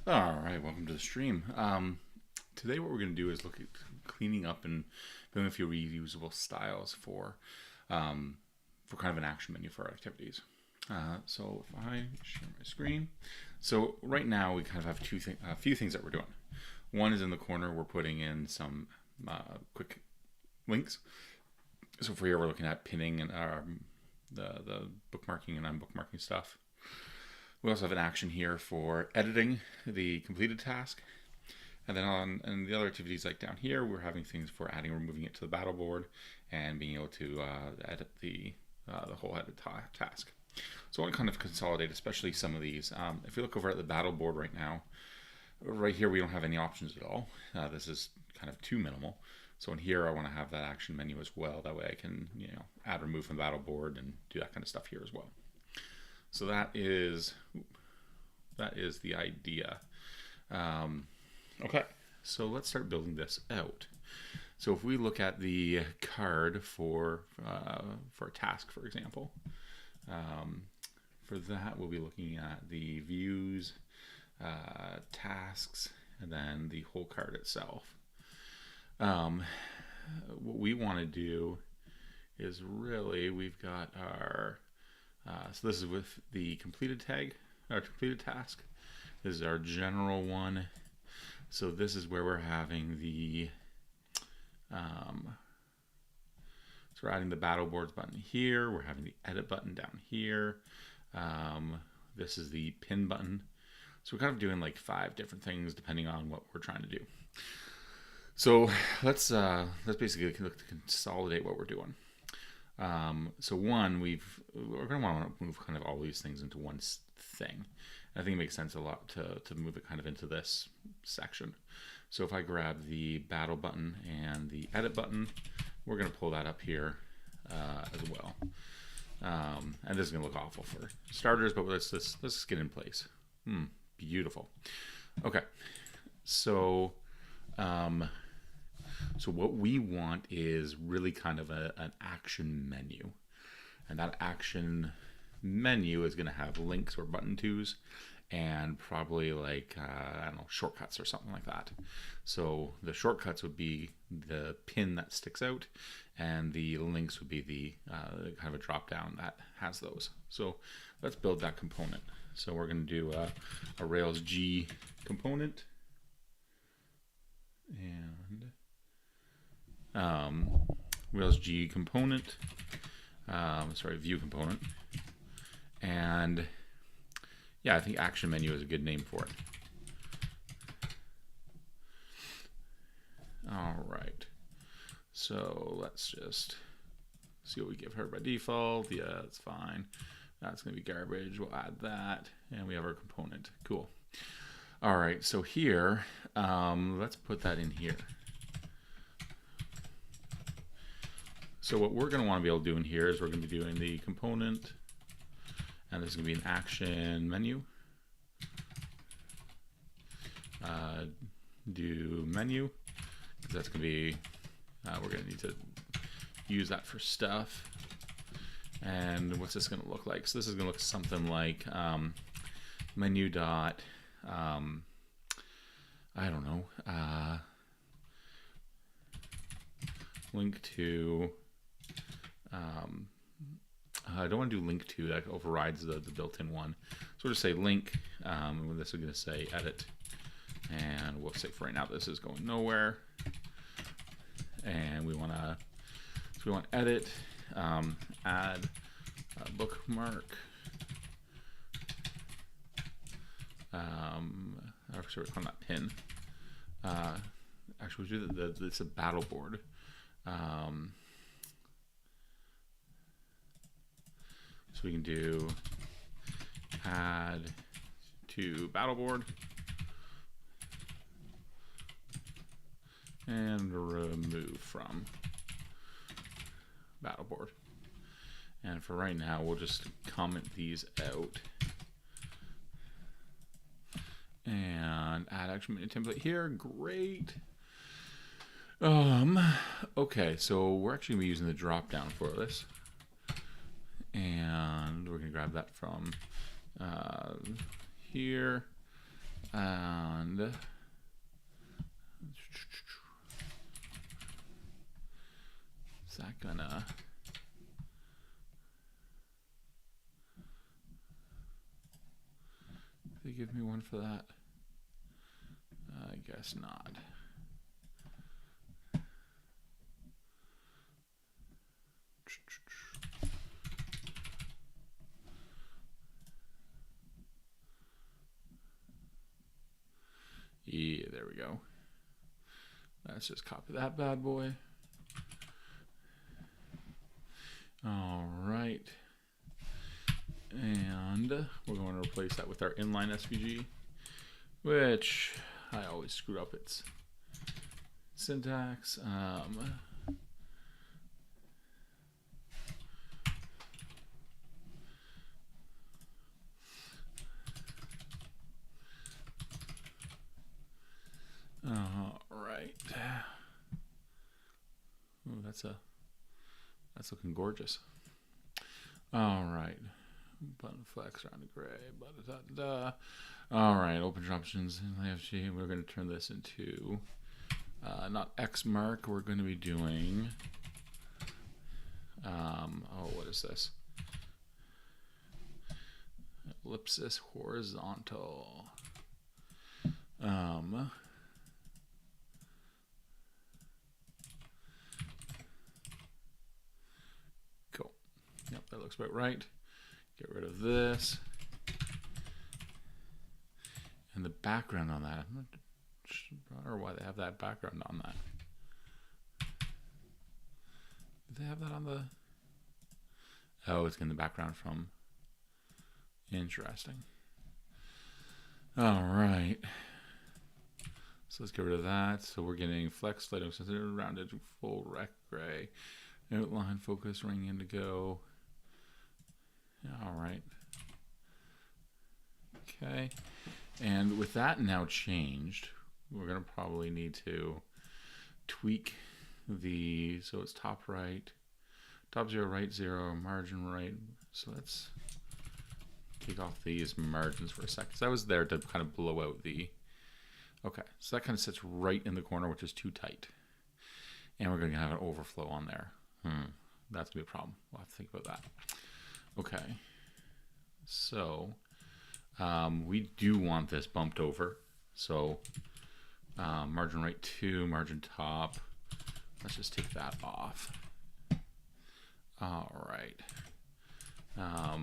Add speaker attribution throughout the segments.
Speaker 1: All right, welcome to the stream. Today, what we're going to do is look at cleaning up and building a few reusable styles for kind of an action menu for our activities. So if I share my screen, so right now we kind of have a few things that we're doing. One is in the corner, we're putting in some quick links. So for here, we're looking at pinning and the bookmarking and unbookmarking stuff. We also have an action here for editing the completed task. And then and the other activities like down here, we're having things for adding or moving it to the battle board and being able to edit the whole edit task. So I want to kind of consolidate, especially some of these. If we look over at the battle board right now, right here we don't have any options at all. This is kind of too minimal. So in here I want to have that action menu as well. That way I can add or move from the battle board and do that kind of stuff here as well. So that is the idea. Okay, so let's start building this out. So if we look at the card for a task, for example, for that we'll be looking at the views, tasks, and then the whole card itself. What we want to do is really, we've got our so this is with the completed tag, our completed task. This is our general one. So this is where we're having the, so we're adding the battle boards button here. We're having the edit button down here. This is the pin button. So we're kind of doing like 5 different things depending on what we're trying to do. So let's basically look to consolidate what we're doing. So one, we're going to want to move kind of all these things into one thing. I think it makes sense a lot to move it kind of into this section. So if I grab the battle button and the edit button, we're going to pull that up here as well. And this is going to look awful for starters, but let's just get in place. Beautiful. Okay, so so what we want is really kind of an action menu. And that action menu is going to have links or button tos and probably like, I don't know, shortcuts or something like that. So the shortcuts would be the pin that sticks out, and the links would be the kind of a drop down that has those. So let's build that component. So we're going to do a Rails G component. And Rails G component, view component, and yeah, I think action menu is a good name for it. All right, so let's just see what we give her by default. Yeah, that's fine. That's going to be garbage. We'll add that, and we have our component. Cool. All right, so here, let's put that in here. So what we're going to want to be able to do in here is we're going to be doing the component, and this is going to be an action menu. Do menu, because that's going to be, we're going to need to use that for stuff. And what's this going to look like? So this is going to look something like menu dot, I don't know, link to, I don't want to do link to, that overrides the built-in one. So we'll just say link, and this is going to say edit, and we'll say for right now this is going nowhere. And we want to, so we want edit, add a bookmark, actually we're calling that pin. Actually we'll do it's a battle board. So we can do add to battle board and remove from battle board. And for right now, we'll just comment these out and add action menu template here. Great. Okay, so we're actually going to be using the drop down for this. And we're going to grab that from here. And is that gonna they give me one for that? I guess not. Yeah, there we go. Let's just copy that bad boy. All right. And we're going to replace that with our inline SVG, which I always screw up its syntax. All right. Ooh, that's looking gorgeous. All right. Button flex around the gray. All right. Open options in LFG. We're going to turn this into not X mark. We're going to be doing. Oh, what is this? Ellipsis horizontal. Cool. Yep, that looks about right. Get rid of this. And the background on that. I'm not sure why they have that background on that. Did they have that on the... Oh, it's in the background from... Interesting. All right. So let's get rid of that. So we're getting flex, light, sensitive, rounded, full rec gray, outline, focus, ring, indigo. All right. Okay. And with that now changed, we're going to probably need to tweak the, so it's top right, top 0, right 0, margin right. So let's take off these margins for a sec, because I was there to kind of blow out the, okay, so that kind of sits right in the corner, which is too tight. And we're going to have an overflow on there. That's going to be a problem. We'll have to think about that. Okay. So we do want this bumped over. So margin right 2, margin top. Let's just take that off. All right. I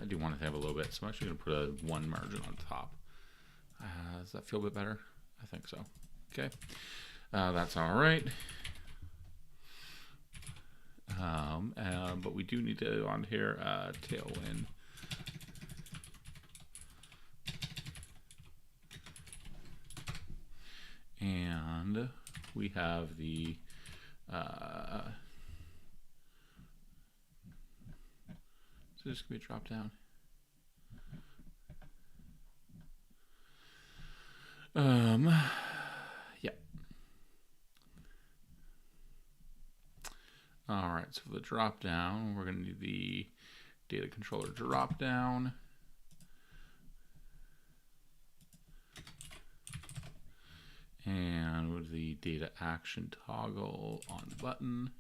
Speaker 1: do want it to have a little bit, so I'm actually going to put a 1 margin on top. Does that feel a bit better? I think so. Okay. That's all right. But we do need to on here Tailwind. And we have the so this could be a drop down. Yeah. All right, so for the drop down, we're going to do the data controller drop down. And with the data action toggle on button.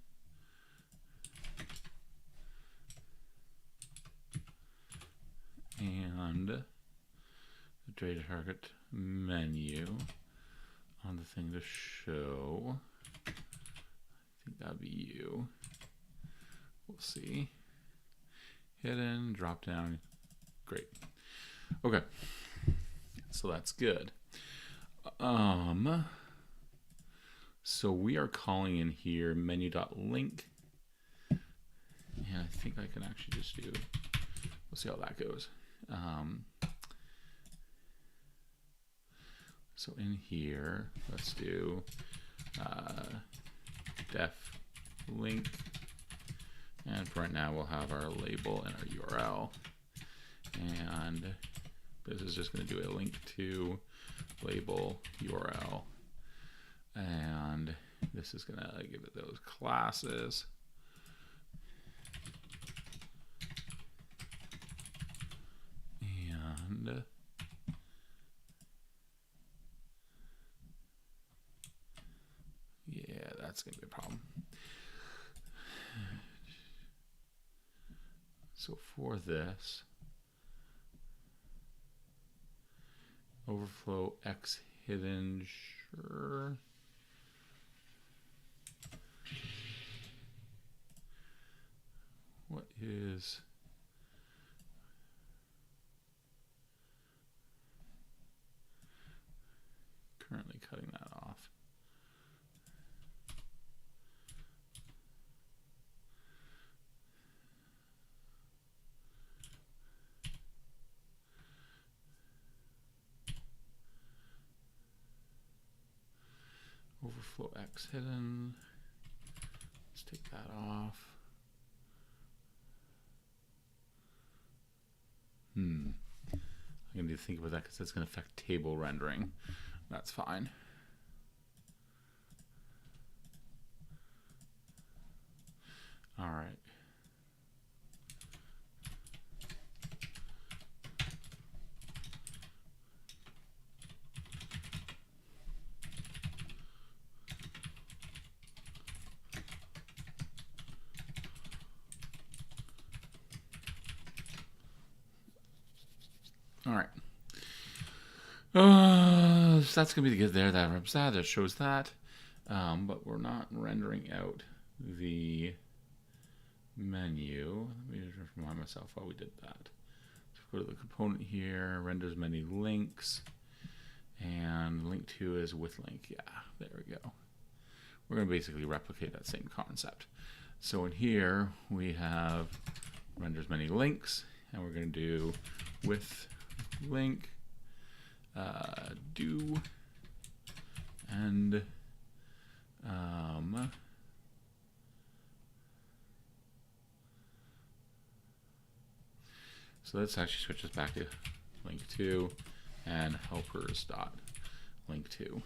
Speaker 1: And the data target menu on the thing to show. I think that'd be you. We'll see. Hidden, drop down. Great. Okay. So that's good. So we are calling in here menu.link. And I think I can actually just do, we'll see how that goes. So in here, let's do def link. And for right now, we'll have our label and our URL. And this is just going to do a link to label URL. And this is going to give it those classes. And that's going to be a problem. So for this, overflow X hidden, sure. What is currently cutting that off? Overflow X hidden. Let's take that off. I'm going to think about that because that's going to affect table rendering. That's fine. All right. All right. So that's going to be good there. That reps that. That shows that. But we're not rendering out the menu. Let me just remind myself why we did that. So go to the component here, renders many links, and link to is with link. Yeah, there we go. We're going to basically replicate that same concept. So in here we have renders many links, and we're going to do with link, do, and so let's actually switch this back to link to and helpers dot link to,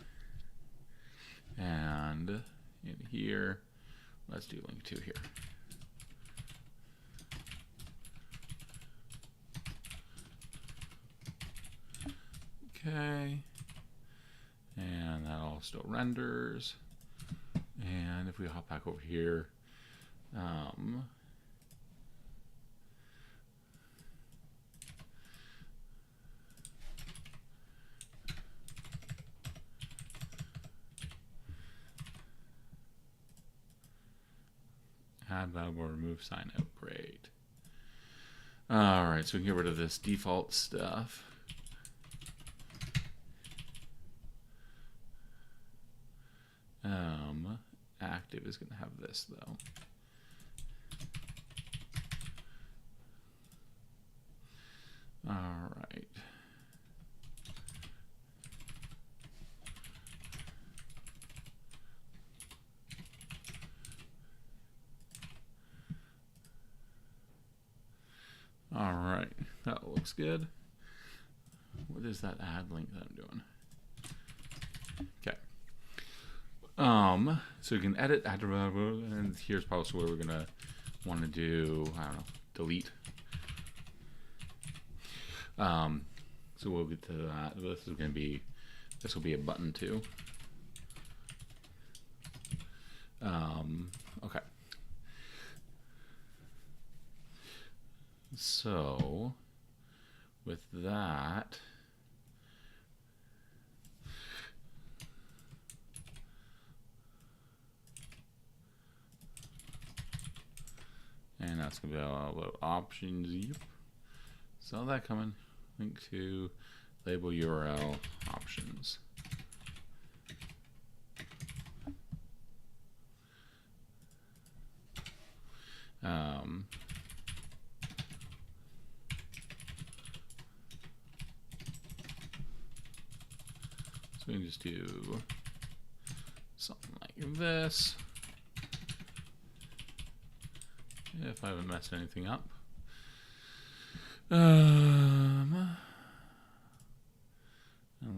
Speaker 1: and in here let's do link to here. Okay, and that all still renders. And if we hop back over here, add valuable, remove sign out. Great. All right, so we can get rid of this default stuff. Active is going to have this though. All right. All right, that looks good. What is that add link that I'm doing? Okay. So you can edit, add, and here's probably where we're gonna want to do, I don't know, delete. So we'll get to that. This will be a button too. Okay. So with that, and that's going to be all about options. Yep. Saw that coming. Link to label URL options. So we can just do something like this. If I haven't messed anything up. And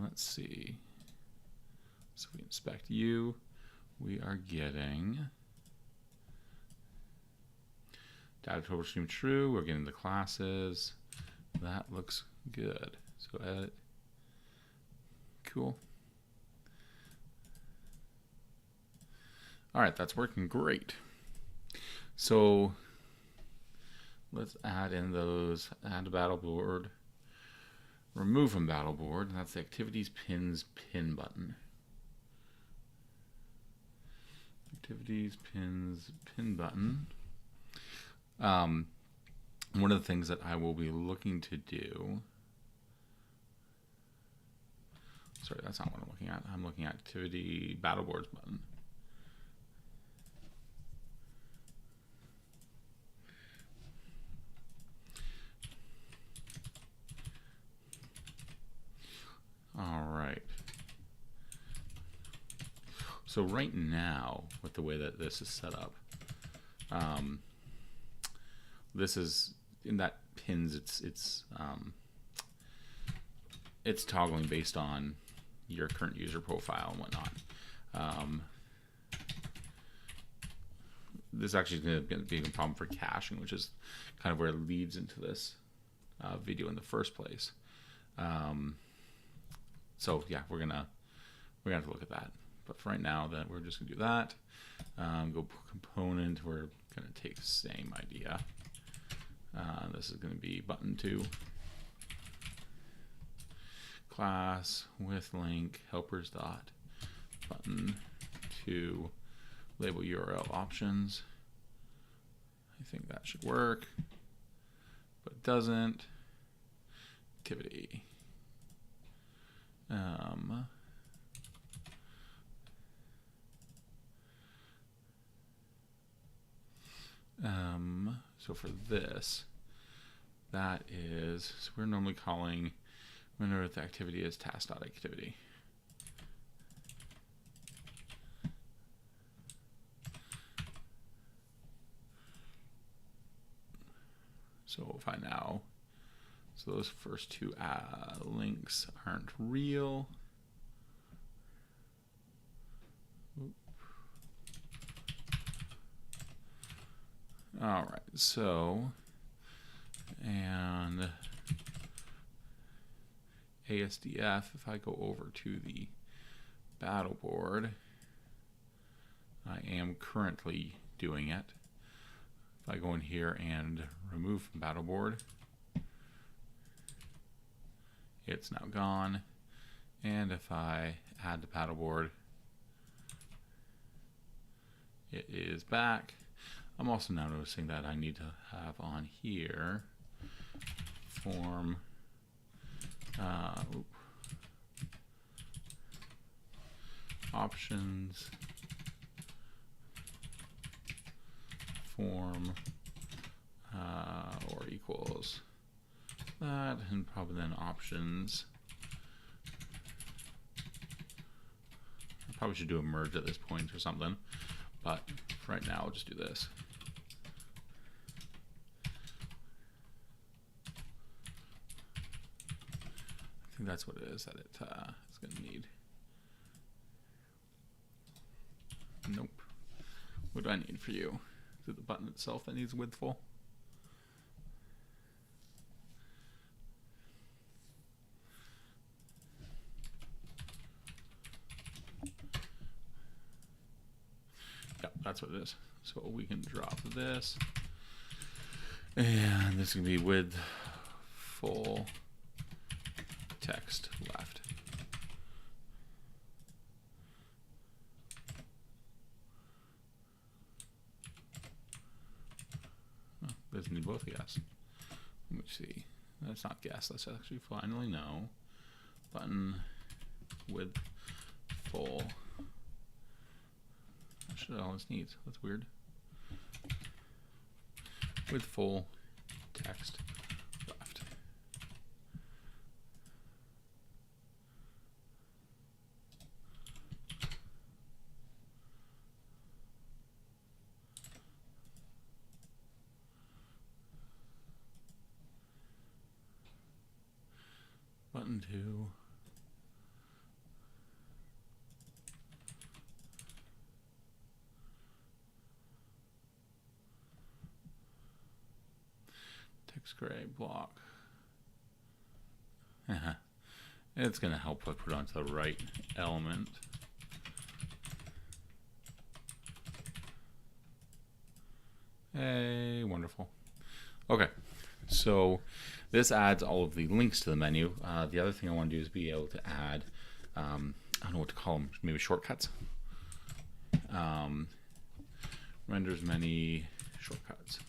Speaker 1: let's see. So we inspect you. We are getting data total stream true. We're getting the classes. That looks good. So edit. Cool. All right, that's working great. So let's add in those, add to battle board, remove from battle board. That's the activities pins pin button. Activities pins pin button. One of the things that I will be looking to do, sorry, that's not what I'm looking at. I'm looking at activity battle boards button. All right. So right now, with the way that this is set up, this is in that pins. It's toggling based on your current user profile and whatnot. This actually is going to be a problem for caching, which is kind of where it leads into this video in the first place. So yeah, we're gonna have to look at that. But for right now, that we're just gonna do that. Go component. We're gonna take the same idea. This is gonna be button 2. Class with link helpers dot button 2 label URL options. I think that should work, but it doesn't. Activity. So for this, that is, so we're normally calling, whenever the activity is task.activity. So if I now, so those first two links aren't real. All right, so, and ASDF, if I go over to the battle board, I am currently doing it. If I go in here and remove from battle board, it's now gone. And if I add to battle board, it is back. I'm also now noticing that I need to have on here form options form or equals that, and probably then options. I probably should do a merge at this point or something, but for right now I'll just do this. I think that's what it is that it's going to need. Nope. What do I need for you? Is it the button itself that needs width full? Yep, that's what it is. So we can drop this. And this is going to be width full text left. Oh, doesn't need both guess. Let me see. That's not guess. That's actually finally no. Button width full. That should all this needs. That's weird. Width full text left. Button 2. Text gray block. It's going to help put onto the right element. Hey, wonderful. Okay, so this adds all of the links to the menu. The other thing I want to do is be able to add, I don't know what to call them, maybe shortcuts. Renders many shortcuts.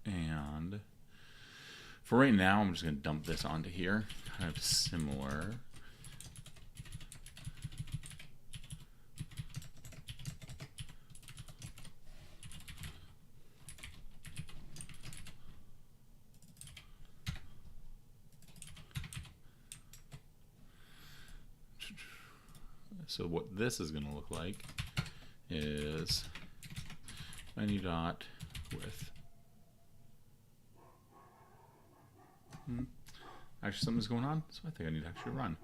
Speaker 1: And for right now, I'm just going to dump this onto here, kind of similar. So what this is going to look like is menu dot width. Actually, something's going on, so I think I need to actually run.